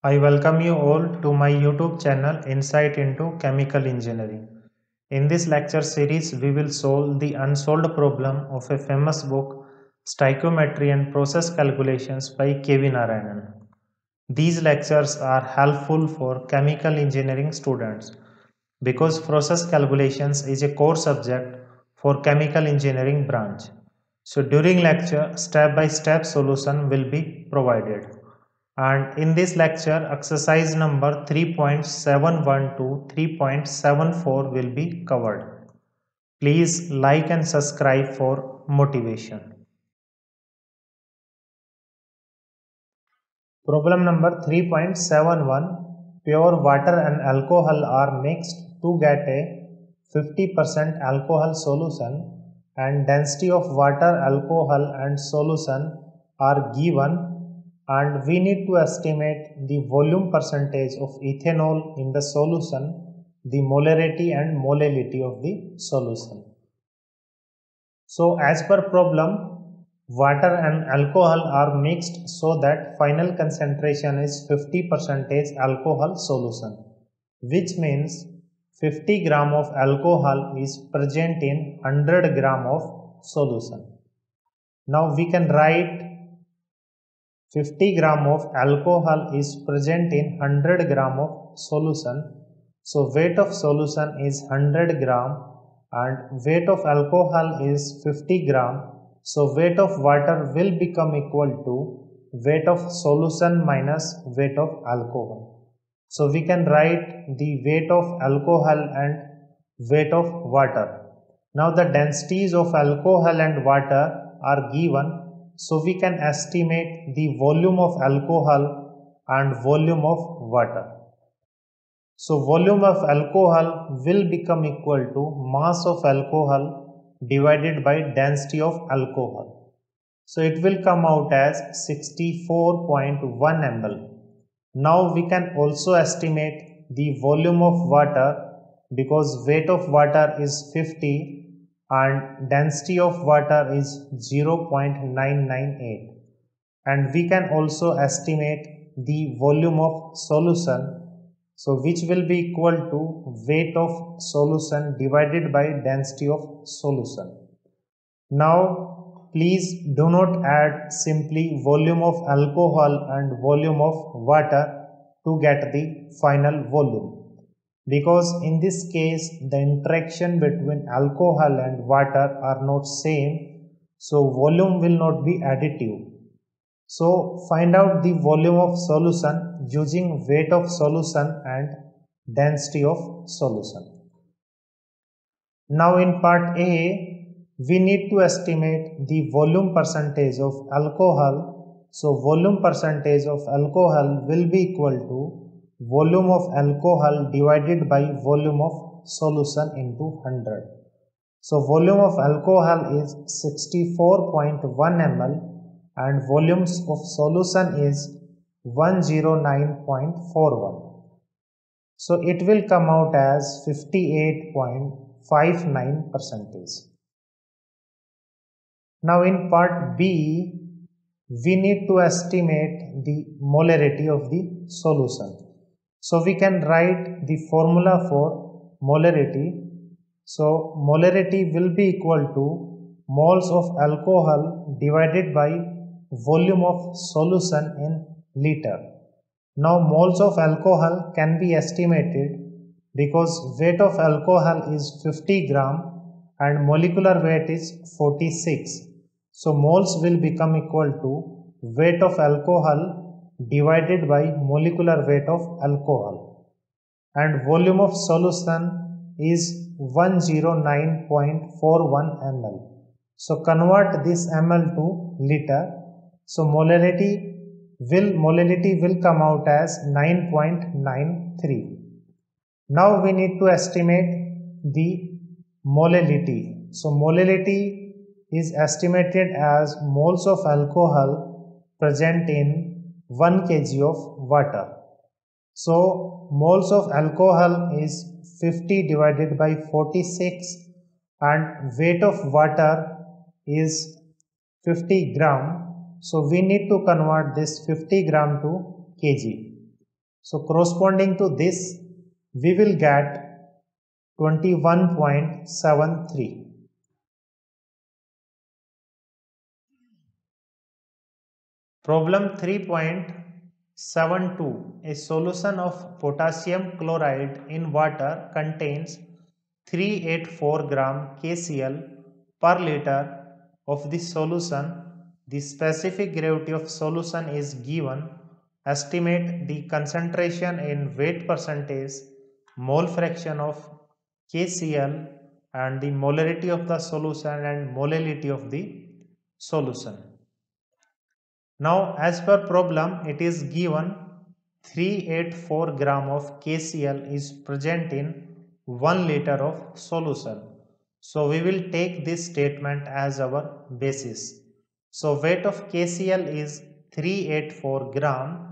I welcome you all to my YouTube channel Insight into Chemical Engineering. In this lecture series, we will solve the unsolved problem of a famous book, Stoichiometry and Process Calculations by K.V. Narayanan. These lectures are helpful for chemical engineering students because process calculations is a core subject for chemical engineering branch. So during lecture, step-by-step solution will be provided. And in this lecture, exercise number 3.71 to 3.74 will be covered. Please like and subscribe for motivation. Problem number 3.71. Pure water and alcohol are mixed to get a 50% alcohol solution, and density of water, alcohol and solution are given, and we need to estimate the volume percentage of ethanol in the solution, the molarity and molality of the solution. So as per problem, water and alcohol are mixed so that final concentration is 50% alcohol solution, which means 50 gram of alcohol is present in 100 gram of solution. Now we can write 50 gram of alcohol is present in 100 gram of solution. So weight of solution is 100 gram and weight of alcohol is 50 gram. So weight of water will become equal to weight of solution minus weight of alcohol. So we can write the weight of alcohol and weight of water. Now the densities of alcohol and water are given, so we can estimate the volume of alcohol and volume of water. So volume of alcohol will become equal to mass of alcohol divided by density of alcohol. So it will come out as 64.1 ml. Now we can also estimate the volume of water because weight of water is 50 and density of water is 0.998, and we can also estimate the volume of solution, so which will be equal to weight of solution divided by density of solution. Now please do not add simply volume of alcohol and volume of water to get the final volume, because in this case the interaction between alcohol and water are not same, so volume will not be additive. So find out the volume of solution using weight of solution and density of solution. Now in part A, we need to estimate the volume percentage of alcohol. So volume percentage of alcohol will be equal to volume of alcohol divided by volume of solution into 100. So volume of alcohol is 64.1 ml and volumes of solution is 109.41. So it will come out as 58.59%. Now in part B, we need to estimate the molarity of the solution. So we can write the formula for molarity. So molarity will be equal to moles of alcohol divided by volume of solution in liter. Now moles of alcohol can be estimated because weight of alcohol is 50 gram and molecular weight is 46. So moles will become equal to weight of alcohol divided by molecular weight of alcohol, and volume of solution is 109.41 ml. So convert this ml to liter. So molality will come out as 9.93. Now we need to estimate the molality. So molality is estimated as moles of alcohol present in 1 kg of water. So moles of alcohol is 50 divided by 46 and weight of water is 50 gram. So we need to convert this 50 gram to kg. So corresponding to this, we will get 21.73. Problem 3.72. A solution of potassium chloride in water contains 384 gram KCl per liter of the solution. The specific gravity of solution is given. Estimate the concentration in weight percentage, mole fraction of KCl, and the molarity of the solution and molality of the solution. Now, as per problem, it is given 384 gram of KCl is present in 1 liter of solution. So we will take this statement as our basis. So weight of KCl is 384 gram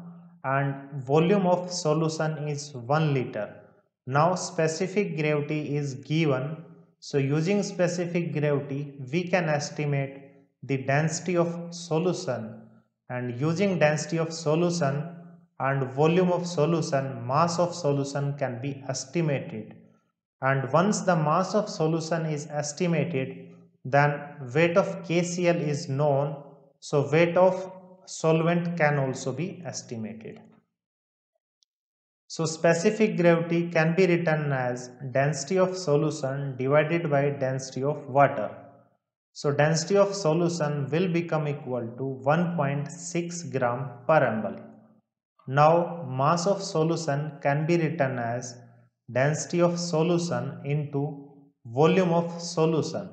and volume of solution is 1 liter. Now specific gravity is given. So using specific gravity, we can estimate the density of solution, and using density of solution and volume of solution, mass of solution can be estimated. And once the mass of solution is estimated, then weight of KCl is known, so weight of solvent can also be estimated. So specific gravity can be written as density of solution divided by density of water. So density of solution will become equal to 1.6 gram per ml. Now mass of solution can be written as density of solution into volume of solution.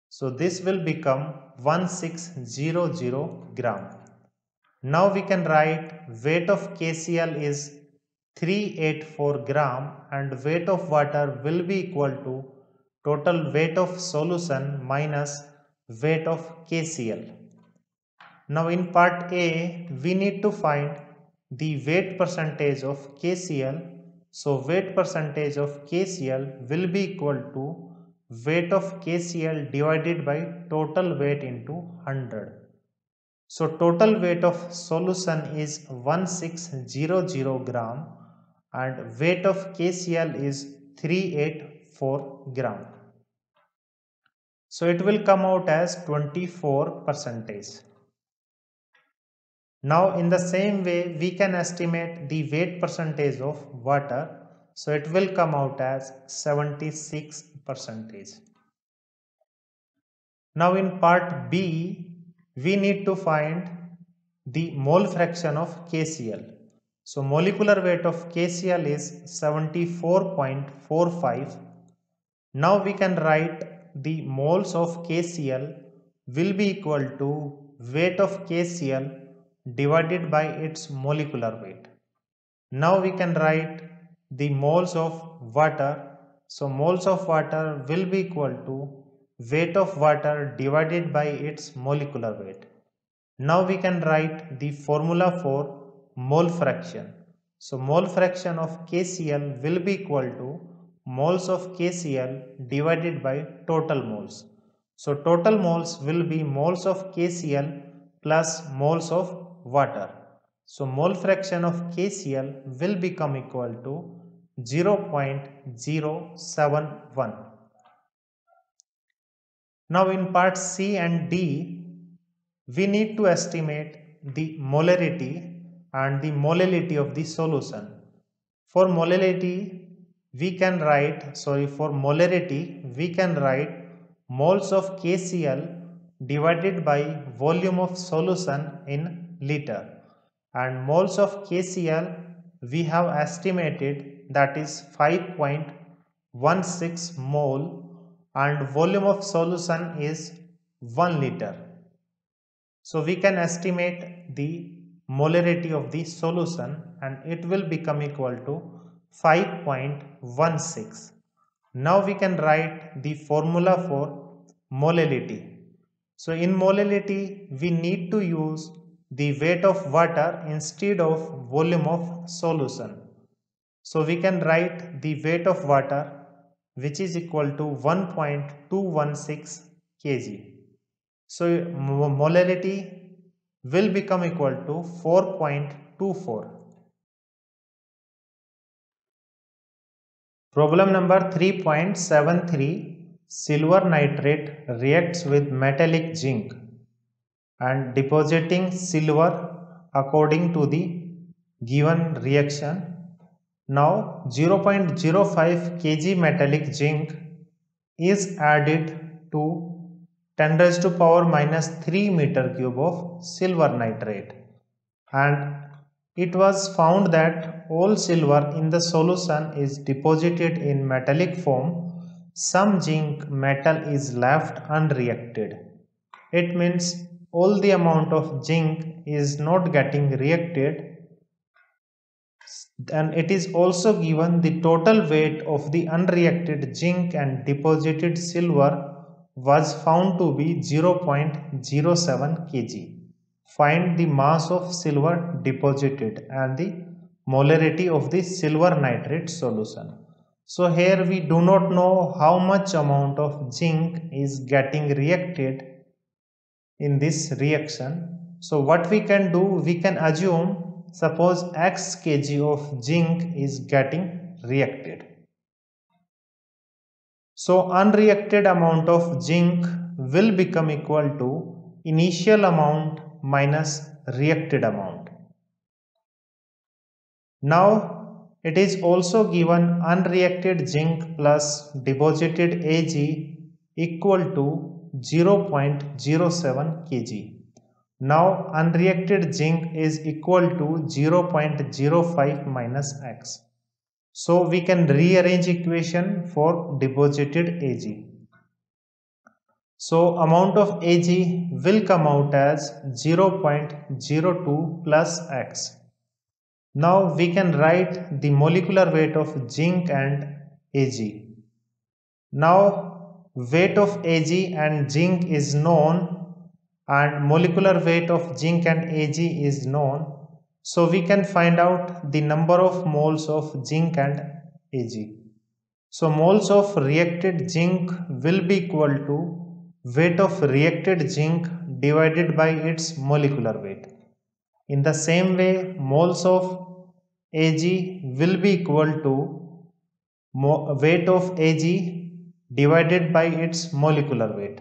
So this will become 1600 gram. Now we can write weight of KCl is 384 gram and weight of water will be equal to total weight of solution minus weight of KCl. Now in part A, we need to find the weight percentage of KCl. So weight percentage of KCl will be equal to weight of KCl divided by total weight into 100. So total weight of solution is 1600 gram and weight of KCl is 384 gram. So it will come out as 24%. Now in the same way, we can estimate the weight percentage of water. So it will come out as 76%. Now in part B, we need to find the mole fraction of KCl. So molecular weight of KCl is 74.45. Now we can write the moles of KCl will be equal to weight of KCl divided by its molecular weight. Now we can write the moles of water. So moles of water will be equal to weight of water divided by its molecular weight. Now we can write the formula for mole fraction. So mole fraction of KCl will be equal to moles of KCl divided by total moles. So total moles will be moles of KCl plus moles of water. So mole fraction of KCl will become equal to 0.071. Now in part C and D, we need to estimate the molarity and the molality of the solution. For molality, we can write, for molarity, we can write moles of KCl divided by volume of solution in liter. And moles of KCl we have estimated, that is 5.16 mole, and volume of solution is 1 liter. So we can estimate the molarity of the solution and it will become equal to 5.16. Now we can write the formula for molality. So in molality, we need to use the weight of water instead of volume of solution. So we can write the weight of water, which is equal to 1.216 kg. So molarity will become equal to 4.24. Problem number 3.73. Silver nitrate reacts with metallic zinc and depositing silver according to the given reaction. Now 0.05 kg metallic zinc is added to 10 raised to power minus 3 meter cube of silver nitrate, and it was found that all silver in the solution is deposited in metallic form. Some zinc metal is left unreacted. It means all the amount of zinc is not getting reacted, and it is also given the total weight of the unreacted zinc and deposited silver was found to be 0.07 kg. Find the mass of silver deposited and the molarity of the silver nitrate solution. So here we do not know how much amount of zinc is getting reacted in this reaction. So what we can do, we can assume, suppose x kg of zinc is getting reacted. So unreacted amount of zinc will become equal to initial amount minus reacted amount. Now it is also given unreacted zinc plus deposited Ag equal to 0.07 kg. Now unreacted zinc is equal to 0.05 minus x. So we can rearrange equation for deposited Ag. So amount of Ag will come out as 0.02 plus x. Now we can write the molecular weight of zinc and Ag. Now weight of Ag and zinc is known and molecular weight of zinc and Ag is known. So we can find out the number of moles of zinc and Ag. So moles of reacted zinc will be equal to weight of reacted zinc divided by its molecular weight. In the same way, moles of Ag will be equal to weight of Ag divided by its molecular weight.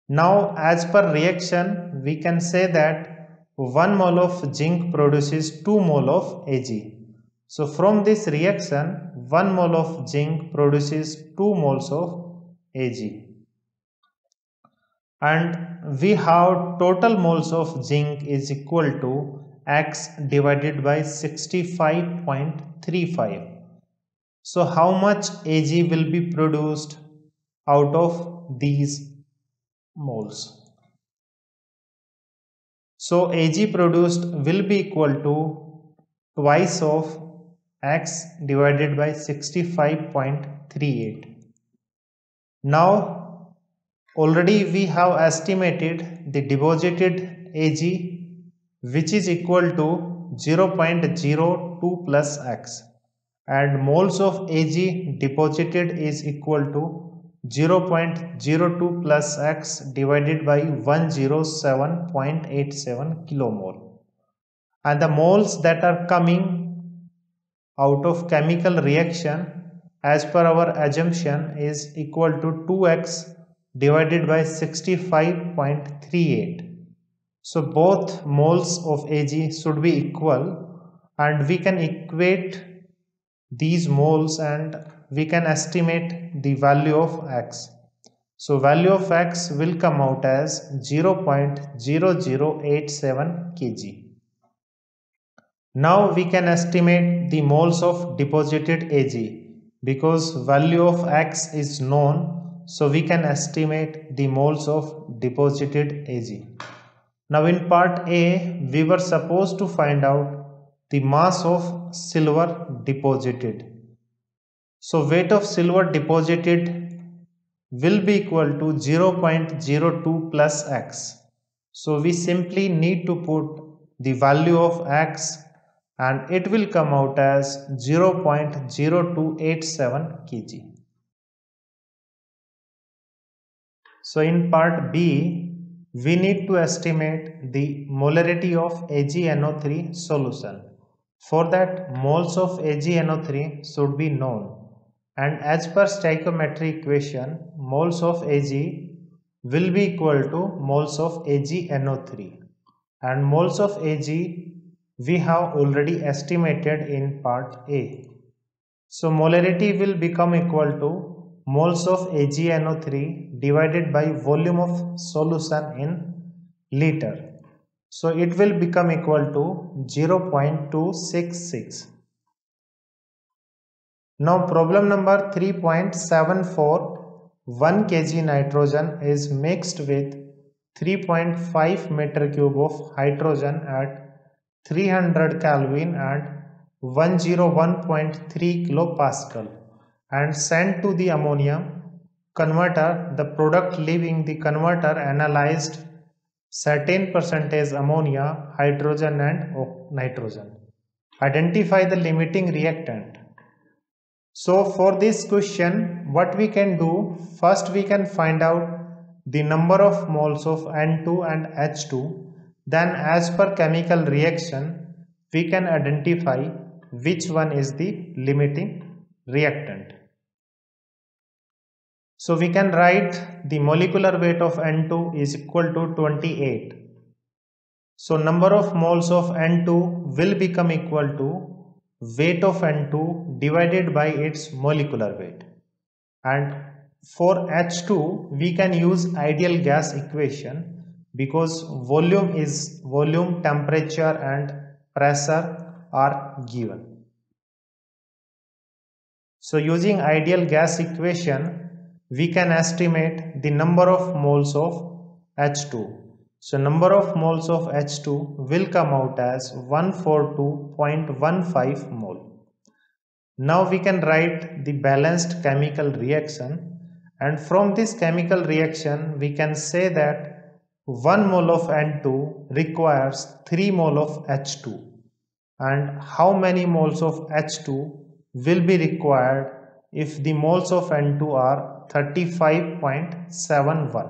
Now as per reaction, we can say that 1 mole of zinc produces 2 mole of Ag. So from this reaction, 1 mole of zinc produces 2 moles of Ag. And we have total moles of zinc is equal to x divided by 65.35. So how much Ag will be produced out of these moles? So Ag produced will be equal to twice of x divided by 65.38. Now already we have estimated the deposited Ag, which is equal to 0.02 plus x, and moles of Ag deposited is equal to 0.02 plus x divided by 107.87 kilomole, and the moles that are coming out of chemical reaction as per our assumption is equal to 2x divided by 65.38. So both moles of Ag should be equal, and we can equate these moles and we can estimate the value of x. So value of x will come out as 0.0087 kg. Now we can estimate the moles of deposited Ag because value of x is known. So we can estimate the moles of deposited Ag. Now in part A, we were supposed to find out the mass of silver deposited. So weight of silver deposited will be equal to 0.02 plus x. So we simply need to put the value of x and it will come out as 0.0287 kg. So in part B, we need to estimate the molarity of AgNO3 solution. For that, moles of AgNO3 should be known, and as per stoichiometry equation, moles of Ag will be equal to moles of AgNO3, and moles of Ag we have already estimated in part A. So molarity will become equal to moles of AgNO3 divided by volume of solution in liter. So it will become equal to 0.266. Now problem number 3.74, 1 kg nitrogen is mixed with 3.5 meter cube of hydrogen at 300 Kelvin and 101.3 kilopascal and sent to the ammonia converter. The product leaving the converter analyzed certain percentage ammonia, hydrogen and nitrogen. Identify the limiting reactant. So for this question, what we can do, first we can find out the number of moles of N2 and H2. Then as per chemical reaction, we can identify which one is the limiting reactant. So we can write the molecular weight of N2 is equal to 28. So number of moles of N2 will become equal to weight of N2 divided by its molecular weight. And for H2 we can use ideal gas equation because volume, temperature and pressure are given. So using ideal gas equation, we can estimate the number of moles of H2. So number of moles of H2 will come out as 142.15 mole. Now we can write the balanced chemical reaction, and from this chemical reaction we can say that 1 mole of N2 requires 3 mole of H2. And how many moles of H2 will be required if the moles of N2 are 35.71.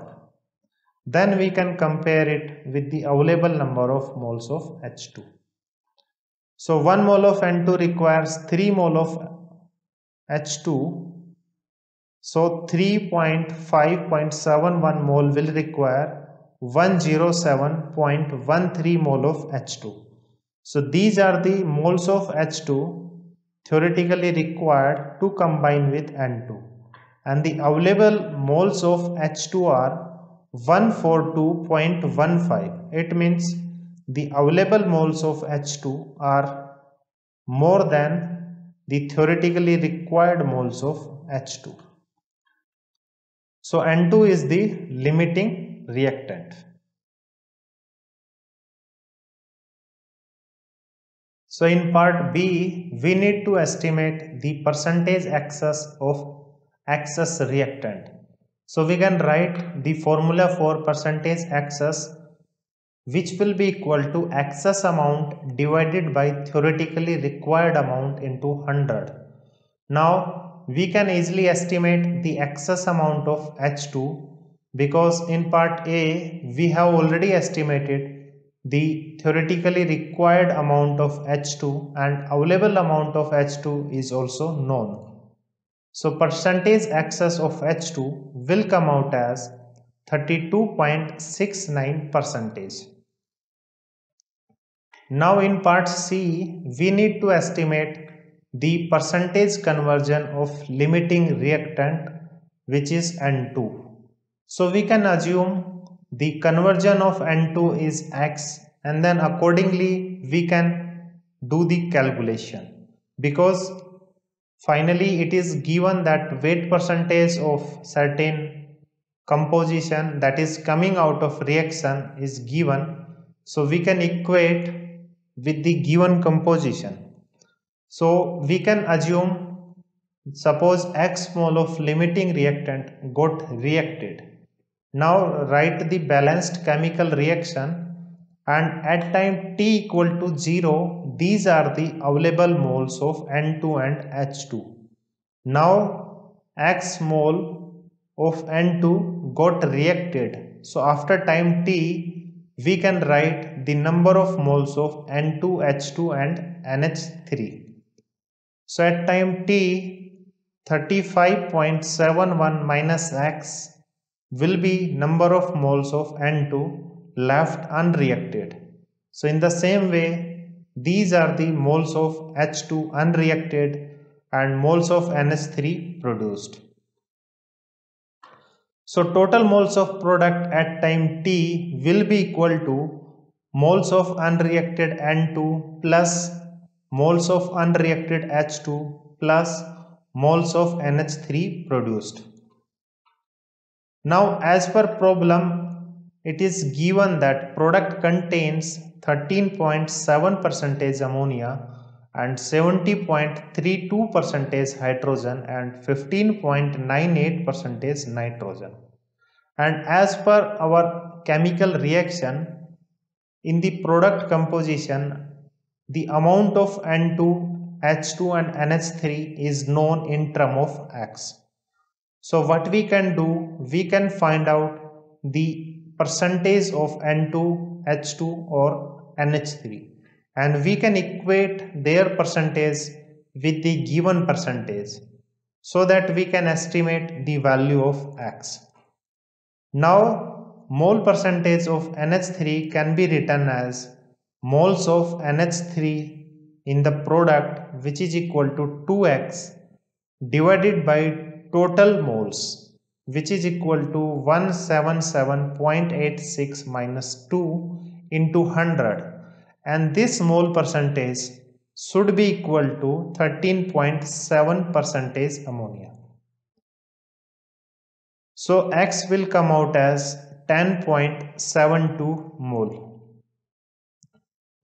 Then we can compare it with the available number of moles of H2. So 1 mole of N2 requires 3 mole of H2. So 3.5.71 mole will require 107.13 mole of H2. So these are the moles of H2 theoretically required to combine with N2. And the available moles of H2 are 142.15. It means the available moles of H2 are more than the theoretically required moles of H2. So N2 is the limiting reactant. So in part B, we need to estimate the percentage excess of excess reactant. So we can write the formula for percentage excess, which will be equal to excess amount divided by theoretically required amount into 100. Now we can easily estimate the excess amount of H2 because in part A we have already estimated the theoretically required amount of H2 and available amount of H2 is also known. So percentage excess of H2 will come out as 32.69%. Now in part C, we need to estimate the percentage conversion of limiting reactant, which is N2. So we can assume the conversion of N2 is X, and then accordingly we can do the calculation, because finally it is given that weight percentage of certain composition that is coming out of reaction is given. So we can equate with the given composition. So we can assume, suppose X mole of limiting reactant got reacted. Now write the balanced chemical reaction, and at time t equal to 0, these are the available moles of N2 and H2. Now X mole of N2 got reacted. So after time t, we can write the number of moles of N2H2 and NH3. So at time t, 35.71 minus x will be number of moles of N2 left unreacted. So in the same way, these are the moles of H2 unreacted and moles of NH3 produced. So total moles of product at time t will be equal to moles of unreacted N2 plus moles of unreacted H2 plus moles of NH3 produced. Now as per problem, it is given that product contains 13.7% ammonia and 70.32% hydrogen and 15.98% nitrogen. And as per our chemical reaction, in the product composition, the amount of N2, H2 and NH3 is known in term of X. So what we can do, we can find out the percentage of N2, H2 or NH3, and we can equate their percentage with the given percentage so that we can estimate the value of X. Now mole percentage of NH3 can be written as moles of NH3 in the product, which is equal to 2x divided by total moles, which is equal to 177.86 minus 2 into 100, and this mole percentage should be equal to 13.7% ammonia. So X will come out as 10.72 mole.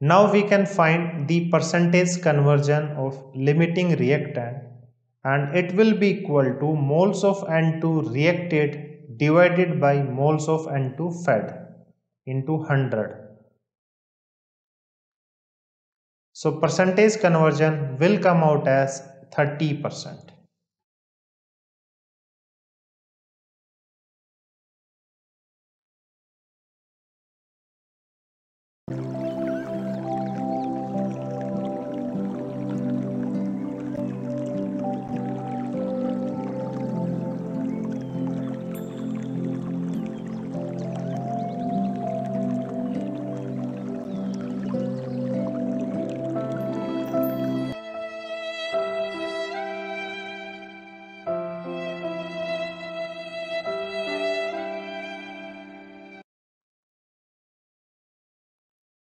Now we can find the percentage conversion of limiting reactant, and it will be equal to moles of N2 reacted divided by moles of N2 fed into 100. So percentage conversion will come out as 30%.